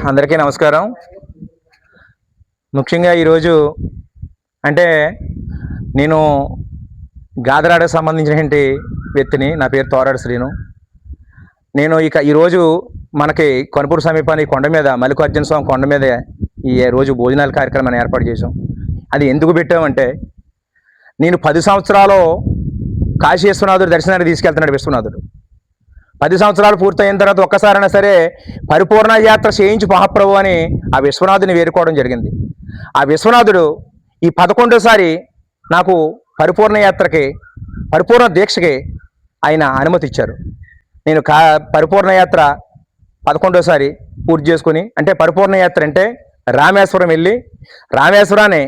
అందరికీ నమస్కారం. ముఖ్యంగా ఈరోజు అంటే నేను గాదరాడకు సంబంధించినటువంటి వ్యక్తిని. నా పేరు తోరాడు శ్రీను. నేను ఈరోజు మనకి కొనపూరు సమీపాన్ని కొండ మీద మల్లికార్జున స్వామి కొండ మీద ఈ రోజు భోజనాల కార్యక్రమాన్ని ఏర్పాటు చేశాం. అది ఎందుకు పెట్టామంటే, నేను 10 సంవత్సరాలు కాశీ విశ్వనాథుడు దర్శనానికి తీసుకెళ్తున్నాడు విశ్వనాథుడు. 10 సంవత్సరాలు పూర్తయిన తర్వాత ఒక్కసారైనా సరే పరిపూర్ణ యాత్ర చేయించి మహాప్రభు అని ఆ విశ్వనాథుని వేడుకోవడం జరిగింది. ఆ విశ్వనాథుడు ఈ 11సారి నాకు పరిపూర్ణ యాత్రకి, పరిపూర్ణ దీక్షకి ఆయన అనుమతి ఇచ్చారు. నేను పరిపూర్ణ యాత్ర 11సారి పూర్తి చేసుకుని, అంటే పరిపూర్ణ యాత్ర అంటే రామేశ్వరం వెళ్ళి రామేశ్వరాన్ని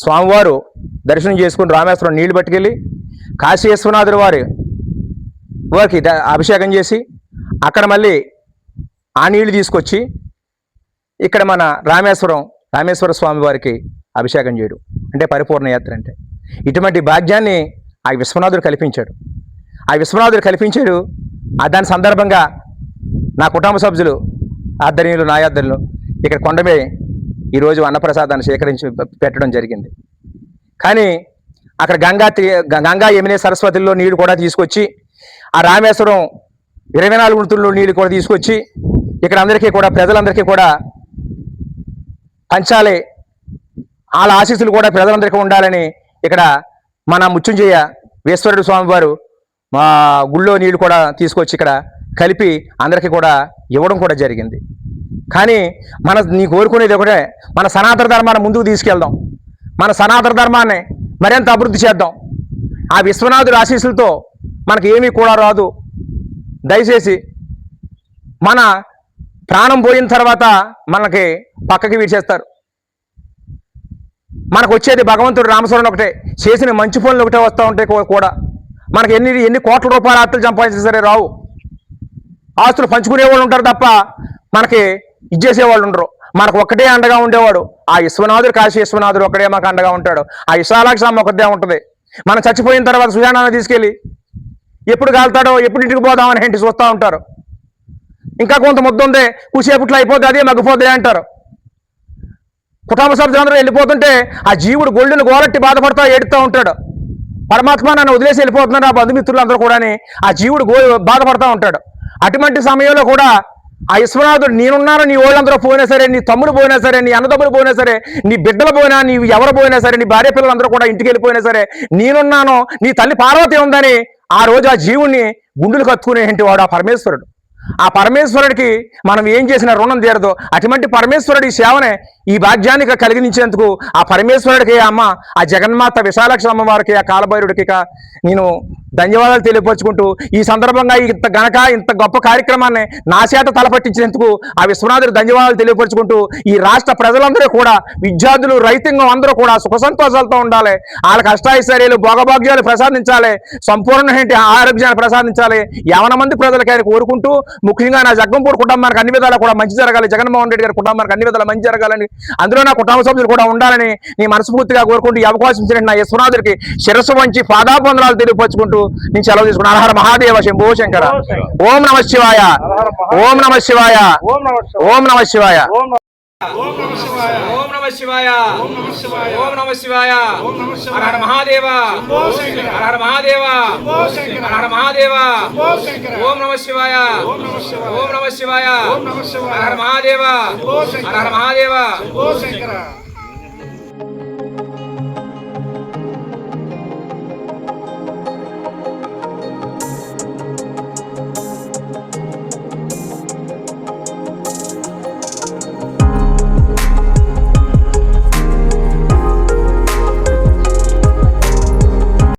స్వామివారు దర్శనం చేసుకుని రామేశ్వరం నీళ్లు పట్టుకెళ్ళి కాశీ విశ్వనాథుడు వారికి అభిషేకం చేసి అక్కడ మళ్ళీ ఆ నీళ్లు తీసుకొచ్చి ఇక్కడ మన రామేశ్వర స్వామి వారికి అభిషేకం చేయడం అంటే పరిపూర్ణ యాత్ర. అంటే ఇటువంటి భాగ్యాన్ని ఆ విశ్వనాథుడు కల్పించాడు. దాని సందర్భంగా నా కుటుంబ సభ్యులు ఆధ్వర్యంలో, నా ఆధ్వర్యంలో ఇక్కడ కొండమే ఈరోజు అన్నప్రసాదాన్ని సేకరించి పెట్టడం జరిగింది. కానీ అక్కడ గంగా యమునే సరస్వతిలో నీళ్లు కూడా తీసుకొచ్చి, ఆ రామేశ్వరం 24 గుంటల్లో నీళ్లు కూడా తీసుకొచ్చి ఇక్కడ అందరికీ కూడా, ప్రజలందరికీ కూడా పంచాలి. వాళ్ళ ఆశీస్సులు కూడా ప్రజలందరికీ ఉండాలని ఇక్కడ మన మృత్యుంజయ ఈశ్వరుడు స్వామి వారు మా గుళ్ళో నీళ్లు కూడా తీసుకొచ్చి ఇక్కడ కలిపి అందరికీ కూడా ఇవ్వడం కూడా జరిగింది. కానీ నీ కోరుకునేది ఒకటే, మన సనాతన ధర్మాన్ని ముందుకు తీసుకెళ్దాం, మన సనాతన ధర్మాన్ని మరింత అభివృద్ధి చేద్దాం. ఆ విశ్వనాథుడి ఆశీస్సులతో మనకి ఏమీ కూడా రాదు. దయచేసి మన ప్రాణం పోయిన తర్వాత మనకి పక్కకి విడిచేస్తారు. మనకు వచ్చేది భగవంతుడు రామస్వరం ఒకటే, చేసిన మంచి పనులు ఒకటే వస్తూ ఉంటాయి కూడా. మనకి ఎన్ని కోట్ల రూపాయల ఆస్తులు సంపాదించినా సరే రావు. ఆస్తులు పంచుకునే వాళ్ళు ఉంటారు తప్ప మనకి ఇచ్చేసేవాళ్ళు ఉండరు. మనకు ఒక్కటే అండగా ఉండేవాడు ఆ విశ్వనాథుడు, కాశీ విశ్వనాథుడు ఒక్కడే మాకు అండగా ఉంటాడు. ఆ విశాలాక్షమ్మ ఒకటే ఉంటుంది. మనం చచ్చిపోయిన తర్వాత సుజానాన్ని తీసుకెళ్ళి ఎప్పుడు కాలుతాడో, ఎప్పుడు ఇంటికి పోదామని ఇంటి చూస్తూ ఉంటారు. ఇంకా కొంత ముద్ద ఉంది, కూసేపుట్లో అయిపోద్ది, అదే మగ్గిపోద్ది అంటారు. కుటుంబ సభ్యులందరూ వెళ్ళిపోతుంటే ఆ జీవుడు గొళ్ళును గోలట్టి బాధపడుతూ ఏడుతూ ఉంటాడు. పరమాత్మ నన్ను వదిలేసి వెళ్ళిపోతున్నాడు ఆ బంధుమిత్రులందరూ కూడా ఆ జీవుడు బాధపడుతూ ఉంటాడు. అటువంటి సమయంలో కూడా ఆ విశ్వనాథుడు, నేనున్నాను, నీ వాళ్ళందరూ పోయినా సరే, నీ తమ్ముడు పోయినా సరే, నీ అన్నదమ్ములు పోయినా సరే, నీ బిడ్డలు పోయినా, నీ ఎవరు పోయినా సరే, నీ భార్య పిల్లలందరూ కూడా ఇంటికి వెళ్ళిపోయినా సరే, నేనున్నాను, నీ తల్లి పార్వతి ఉందని ఆ రోజు ఆ జీవుణ్ణి గుండెలు కత్తుకునేంటి వాడు ఆ పరమేశ్వరుడు. ఆ పరమేశ్వరుడికి మనం ఏం చేసిన రుణం తీరదు. అటువంటి పరమేశ్వరుడి సేవనే, ఈ భాగ్యాన్ని కలిగించేందుకు ఆ పరమేశ్వరుడికి, అమ్మ ఆ జగన్మాత విశాలాక్షి అమ్మవారికి, ఆ కాలభైరుడికి నేను ధన్యవాదాలు తెలియపరుచుకుంటూ, ఈ సందర్భంగా ఇంత గొప్ప కార్యక్రమాన్ని నా చేత తలపట్టించినందుకు ఆ విశ్వనాథుడు ధన్యవాదాలు తెలియపరుచుకుంటూ, ఈ రాష్ట్ర ప్రజలందరూ కూడా, విద్యార్థులు, రైతాంగం అందరూ కూడా సుఖ సంతోషాలతో ఉండాలి. వాళ్ళకి అష్టాైశ్వర్యాలు, భోగభాగ్యాలు ప్రసాదించాలి, సంపూర్ణ ఆరోగ్యాన్ని ప్రసాదించాలి. యవన మంది ప్రజలకి ఆయన కోరుకుంటూ, ముఖ్యంగా నా జగ్గంపూర్ కుటుంబానికి అన్ని విధాలా కూడా మంచి జరగాలి, జగన్మోహన్ రెడ్డి గారి కుటుంబానికి అన్ని విధాలా మంచి జరగాలని, అందులో నా కుటుంబ సభ్యులు కూడా ఉండాలని నేను మనస్ఫూర్తిగా కోరుకుంటూ, ఈ అవకాశం ఇచ్చిన నా విశ్వనాథుడికి శిరస్సు వంచి పాదాబంధనాలు తెలియపరుచుకుంటూ నేను సెలవు తీసుకున్నాను. హర మహాదేవ శంభో శంకర. ఓం నమ శివాయ, ఓం నమ శివాయ, ఓం నమ శివాయ, ఓం నమ శివాయ, ఓం నమ శివాయ, ఓం నమ శివాయ. హర హర మహాదేవ, హర హర మహాదేవ, హర హర మహాదేవ. ఓం నమ శివాయ, ఓం నమ శివాయ, హర హర మహాదేవ, హర హర మహాదేవ.